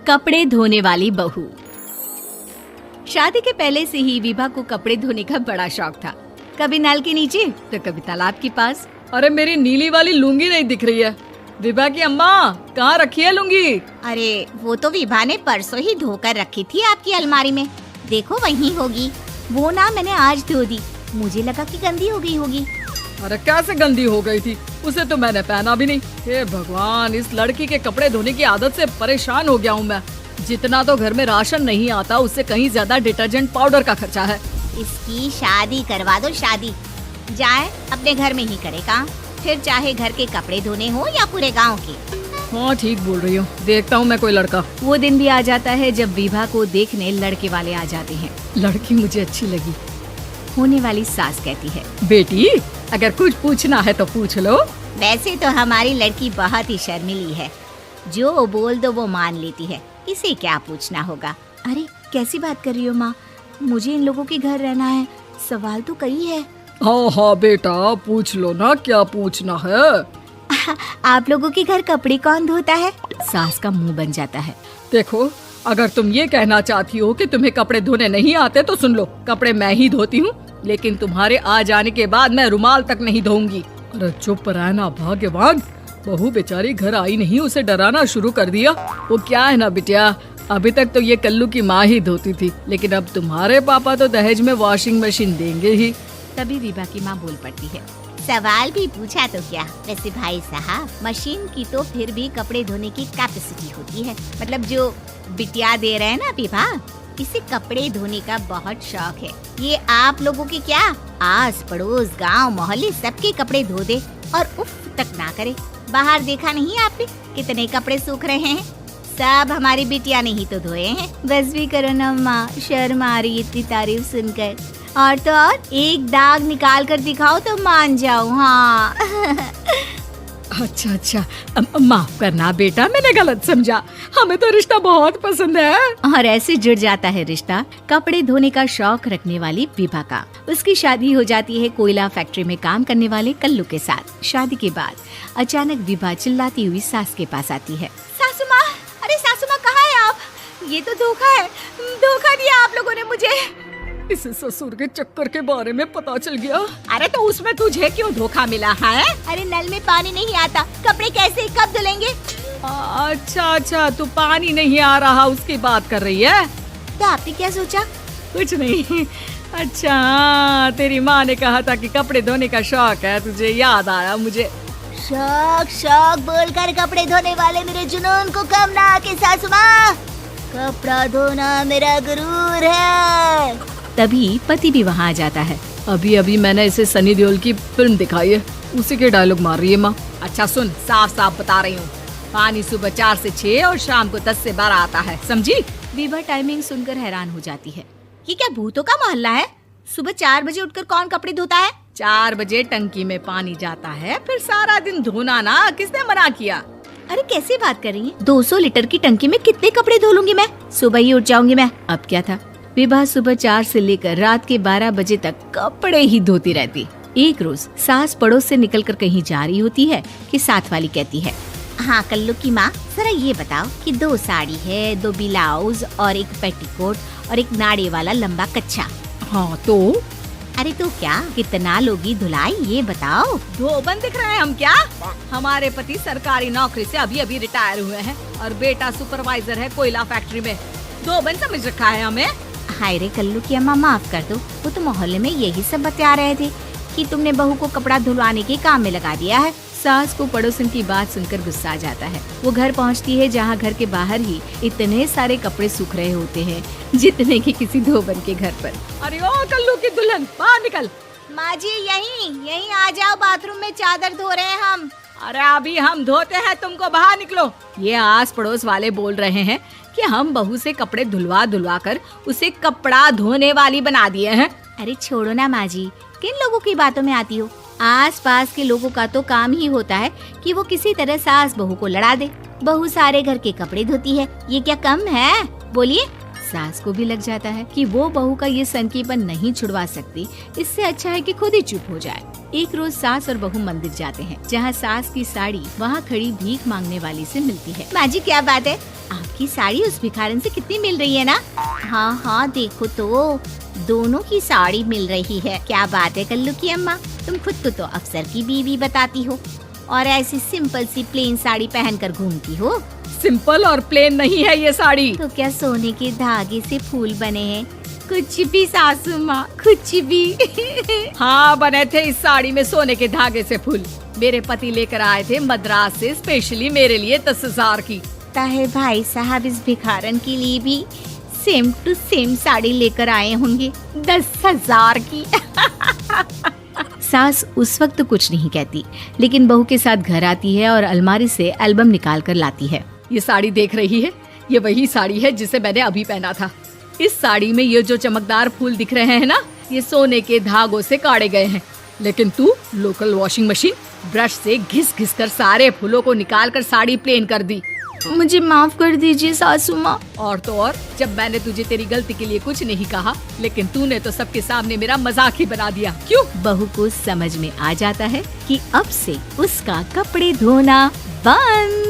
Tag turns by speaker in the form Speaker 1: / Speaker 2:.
Speaker 1: कपड़े धोने वाली बहू। शादी के पहले से ही विभा को कपड़े धोने का बड़ा शौक था। कभी नल के नीचे तो कभी तालाब के पास।
Speaker 2: अरे मेरी नीली वाली लुंगी नहीं दिख रही है। विभा की अम्मा, कहाँ रखी है लुंगी?
Speaker 3: अरे वो तो विभा ने परसों ही धोकर रखी थी आपकी अलमारी में। देखो वहीं होगी। वो ना मैंने आज धो दी, मुझे लगा कि गंदी हो गई होगी।
Speaker 2: अरे कैसे गंदी हो गई थी? उसे तो मैंने पहना भी नहीं। हे भगवान, इस लड़की के कपड़े धोने की आदत से परेशान हो गया हूँ मैं। जितना तो घर में राशन नहीं आता, उससे कहीं ज्यादा डिटर्जेंट पाउडर का खर्चा है।
Speaker 3: इसकी शादी करवा दो, शादी। जाए अपने घर में ही करे काम, फिर चाहे घर के कपड़े धोने हो या पूरे गांव के।
Speaker 2: हाँ ठीक बोल रही हूँ, देखता हूँ मैं कोई लड़का।
Speaker 1: वो दिन भी आ जाता है जब विभा को देखने लड़के वाले आ जाते हैं।
Speaker 2: लड़की मुझे अच्छी लगी।
Speaker 1: होने वाली सास कहती है,
Speaker 2: बेटी अगर कुछ पूछना है तो पूछ लो।
Speaker 3: वैसे तो हमारी लड़की बहुत ही शर्मीली है, जो बोल दो वो मान लेती है, इसे क्या पूछना होगा।
Speaker 1: अरे कैसी बात कर रही हो माँ, मुझे इन लोगों के घर रहना है, सवाल तो कई है।
Speaker 2: हाँ हाँ बेटा, पूछ लो ना, क्या पूछना है।
Speaker 1: आप लोगों के घर कपड़े कौन धोता है? सास का मुंह बन जाता है।
Speaker 2: देखो, अगर तुम ये कहना चाहती हो कि तुम्हें कपड़े धोने नहीं आते तो सुन लो, कपड़े मैं ही धोती हूँ, लेकिन तुम्हारे आ जाने के बाद मैं रुमाल तक नहीं धोऊंगी। अरे चुप रहना भाग्यवान, बहू बेचारी घर आई नहीं, उसे डराना शुरू कर दिया। वो क्या है ना बिटिया, अभी तक तो ये कल्लू की माँ ही धोती थी, लेकिन अब तुम्हारे पापा तो दहेज में वॉशिंग मशीन देंगे ही।
Speaker 1: तभी विभा की माँ बोल पड़ती है,
Speaker 3: सवाल भी पूछा तो क्या। वैसे भाई साहब, मशीन की तो फिर भी कपड़े धोने की कैपेसिटी होती है। मतलब जो बिटिया दे रहे हैं ना विभा, इसे कपड़े धोने का बहुत शौक है। ये आप लोगों के क्या, आस पड़ोस गांव मोहल्ले सबके कपड़े धो दे और उफ तक ना करे। बाहर देखा नहीं आपने कितने कपड़े सूख रहे हैं? सब हमारी बिटिया ने ही तो धोए हैं।
Speaker 1: बस भी करो ना माँ, शर्म आ रही इतनी तारीफ सुनकर। और तो और एक दाग निकाल कर दिखाओ तो मान जाओ। हाँ
Speaker 2: अच्छा, माफ करना बेटा, मैंने गलत समझा। हमें तो रिश्ता बहुत पसंद है।
Speaker 1: और ऐसे जुड़ जाता है रिश्ता कपड़े धोने का शौक रखने वाली विभा का। उसकी शादी हो जाती है कोयला फैक्ट्री में काम करने वाले कल्लू के साथ। शादी के बाद अचानक विभा चिल्लाती हुई सास के पास आती है।
Speaker 3: सासू माँ, अरे सासू माँ कहाँ है आप? ये तो धोखा है, धोखा दिया आप लोगों ने मुझे।
Speaker 2: इसे ससुर के चक्कर के बारे में पता चल गया।
Speaker 3: अरे तो उसमें तुझे क्यों धोखा मिला है? अरे नल में पानी नहीं आता, कपड़े कैसे कब धुलेंगे?
Speaker 2: अच्छा, तू पानी नहीं आ रहा उसकी बात कर रही है।
Speaker 3: तो आपने क्या सोचा?
Speaker 2: कुछ नहीं। अच्छा, तेरी माँ ने कहा था कि कपड़े धोने का शौक है तुझे, याद आया मुझे।
Speaker 3: शौक बोलकर कपड़े धोने वाले मेरे जुनून को कम ना आके सासू माँ, कपड़ा धोना मेरा गुरूर है।
Speaker 1: तभी पति भी वहाँ आ जाता है।
Speaker 2: अभी मैंने इसे सनी देओल की फिल्म दिखाई है, उसी के डायलॉग मार रही है माँ। अच्छा सुन, साफ साफ बता रही हूँ, पानी सुबह 4 से 6 और शाम को 10 से 12 आता है, समझी?
Speaker 1: विभा टाइमिंग सुनकर हैरान हो जाती है।
Speaker 3: ये क्या भूतों का मोहल्ला है? सुबह 4 बजे उठकर कौन कपड़े धोता है?
Speaker 2: 4 बजे टंकी में पानी जाता है, फिर सारा दिन धोना ना, किसने मना किया?
Speaker 1: अरे कैसी बात कर रही है? 200 लीटर की टंकी में कितने कपड़े धो लूंगी मैं? सुबह ही उठ जाऊंगी मैं। अब क्या था, विभा सुबह 4 से लेकर रात के 12 बजे तक कपड़े ही धोती रहती। एक रोज सास पड़ोस से निकलकर कहीं जा रही होती है कि साथ वाली कहती है,
Speaker 3: हाँ कल्लू की माँ, जरा ये बताओ कि 2 साड़ी है, 2 ब्लाउज और एक पेटीकोट और एक नाड़े वाला लंबा कच्छा।
Speaker 2: हाँ तो?
Speaker 3: अरे तो क्या, कितना लोगी धुलाई ये बताओ।
Speaker 2: धोबन दिख रहे हैं हम क्या? हमारे पति सरकारी नौकरी से अभी रिटायर हुए हैं और बेटा सुपरवाइजर है कोयला फैक्ट्री में। धोबन समझ रखा है हमें?
Speaker 3: हाय रे कल्लू की अम्मा, माफ कर दो, वो तो मोहल्ले में यही सब बता रहे थे कि तुमने बहू को कपड़ा धुलवाने के काम में लगा दिया है।
Speaker 1: सास को पड़ोसन की बात सुनकर गुस्सा आ जाता है। वो घर पहुंचती है जहां घर के बाहर ही इतने सारे कपड़े सूख रहे होते हैं जितने कि किसी धोबन के घर पर।
Speaker 2: अरे ओ कल्लू की दुल्हन, बाहर निकल।
Speaker 3: माँ जी यहीं आ जाओ, बाथरूम में चादर धो रहे हैं हम।
Speaker 2: अरे अभी हम धोते हैं, तुमको बाहर निकलो। ये आस पड़ोस वाले बोल रहे हैं कि हम बहू से कपड़े धुलवा कर उसे कपड़ा धोने वाली बना दिए हैं।
Speaker 1: अरे छोड़ो ना माँ जी, किन लोगों की बातों में आती हो? आस पास के लोगों का तो काम ही होता है कि वो किसी तरह सास बहू को लड़ा दे। बहू सारे घर के कपड़े धोती है, ये क्या कम है? बोलिए। सास को भी लग जाता है कि वो बहू का ये सनकीपन नहीं छुड़वा सकती, इससे अच्छा है कि खुद ही चुप हो जाए। एक रोज सास और बहू मंदिर जाते हैं, जहाँ सास की साड़ी वहाँ खड़ी भीख मांगने वाली से मिलती है।
Speaker 3: माँ जी क्या बात है, आपकी साड़ी उस भिखारन से कितनी मिल रही है ना? हाँ हाँ देखो तो दोनों की साड़ी मिल रही है। क्या बात है कल्लू की अम्मा, तुम खुद को तो अफसर की बीवी बताती हो और ऐसी सिंपल सी प्लेन साड़ी पहनकर घूमती हो।
Speaker 2: सिंपल और प्लेन नहीं है ये साड़ी।
Speaker 3: तो क्या सोने के धागे से फूल बने हैं? कुछ भी सासू माँ, कुछ भी।
Speaker 2: हाँ बने थे इस साड़ी में सोने के धागे से फूल। मेरे पति लेकर आए थे मद्रास से स्पेशली मेरे लिए 10,000 की।
Speaker 3: ताहे भाई साहब इस भिखारन के लिए भी सेम टू सेम साड़ी लेकर आए होंगे 10,000 की।
Speaker 1: सास उस वक्त कुछ नहीं कहती, लेकिन बहू के साथ घर आती है और अलमारी से एल्बम निकाल कर लाती है।
Speaker 2: ये साड़ी देख रही है, ये वही साड़ी है जिसे मैंने अभी पहना था। इस साड़ी में ये जो चमकदार फूल दिख रहे हैं ना, ये सोने के धागों से काटे गए हैं। लेकिन तू लोकल वॉशिंग मशीन ब्रश से घिस घिस कर सारे फूलों को निकाल कर साड़ी प्लेन कर दी।
Speaker 1: मुझे माफ कर दीजिए सासू माँ।
Speaker 2: और तो और, जब मैंने तुझे तेरी गलती के लिए कुछ नहीं कहा, लेकिन तूने तो सबके सामने मेरा मजाक ही बना दिया। क्यों?
Speaker 1: बहू को समझ में आ जाता है कि अब से उसका कपड़े धोना बंद।